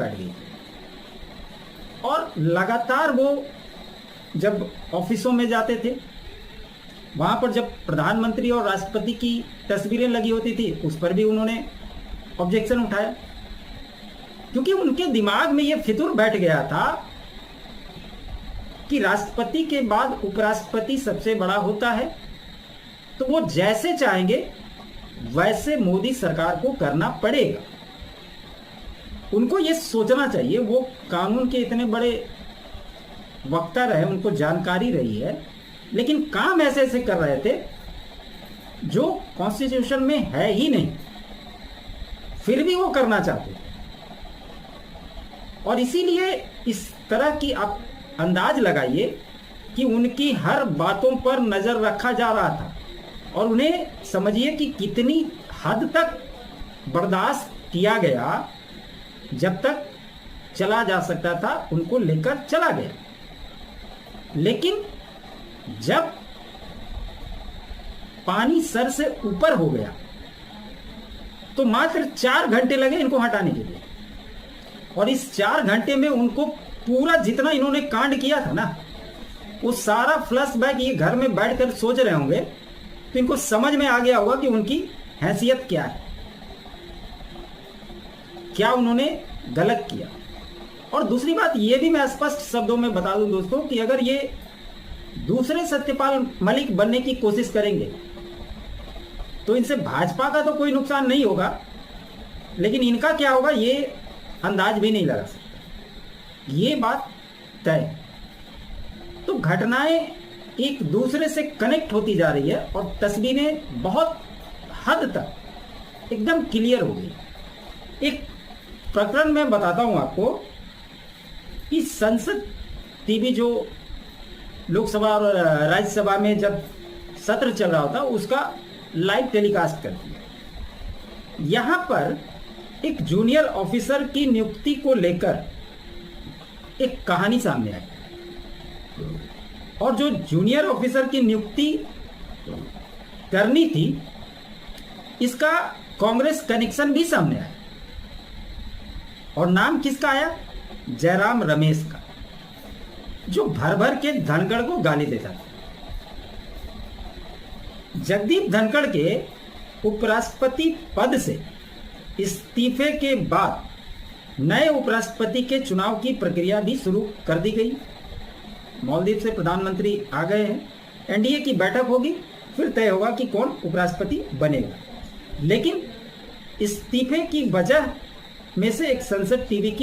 बैठ गई और लगातार वो जब ऑफिसों में जाते थे वहां पर जब प्रधानमंत्री और राष्ट्रपति की तस्वीरें लगी होती थी उस पर भी उन्होंने ऑब्जेक्शन उठाया, क्योंकि उनके दिमाग में ये फितूर बैठ गया था कि राष्ट्रपति के बाद उपराष्ट्रपति सबसे बड़ा होता है, तो वो जैसे चाहेंगे वैसे मोदी सरकार को करना पड़ेगा। उनको ये सोचना चाहिए, वो कानून के इतने बड़े वक्ता रहे, उनको जानकारी रही है, लेकिन काम ऐसे ऐसे कर रहे थे जो कॉन्स्टिट्यूशन में है ही नहीं, फिर भी वो करना चाहते थे। और इसीलिए इस तरह की आप अंदाज लगाइए कि उनकी हर बातों पर नजर रखा जा रहा था और उन्हें समझिए कि कितनी हद तक बर्दाश्त किया गया, जब तक चला जा सकता था उनको लेकर चला गया। लेकिन जब पानी सर से ऊपर हो गया तो मात्र 4 घंटे लगे इनको हटाने के लिए, और इस 4 घंटे में उनको पूरा जितना इन्होंने कांड किया था ना, वो सारा फ्लैशबैक ये घर में बैठकर सोच रहे होंगे, तो इनको समझ में आ गया होगा कि उनकी हैसियत क्या है, क्या उन्होंने गलत किया। और दूसरी बात ये भी मैं स्पष्ट शब्दों में बता दूं दोस्तों कि अगर ये दूसरे सत्यपाल मलिक बनने की कोशिश करेंगे तो इनसे भाजपा का तो कोई नुकसान नहीं होगा, लेकिन इनका क्या होगा ये अंदाज भी नहीं लगा सकता। ये बात तय। तो घटनाएं एक दूसरे से कनेक्ट होती जा रही है और तस्वीरें बहुत हद तक एकदम क्लियर हो गई। एक प्रकरण मैं बताता हूं आपको कि संसद टीवी जो लोकसभा और राज्यसभा में जब सत्र चल रहा था उसका लाइव टेलीकास्ट कर दिया। यहां पर एक जूनियर ऑफिसर की नियुक्ति को लेकर एक कहानी सामने आई, और जो जूनियर ऑफिसर की नियुक्ति करनी थी इसका कांग्रेस कनेक्शन भी सामने आया, और नाम किसका आया? जयराम रमेश का, जो भर भर के धनखड़ को गाली देता था। जगदीप धनखड़ के उपराष्ट्रपति पद से इस्तीफे के बाद नए उपराष्ट्रपति के चुनाव की प्रक्रिया भी शुरू कर दी गई। मालदीव से प्रधानमंत्री आ गए हैं, एनडीए की बैठक होगी, फिर तय होगा कि कौन उपराष्ट्रपति बनेगा। लेकिन इस्तीफे की वजह में से एक संसद टीवी की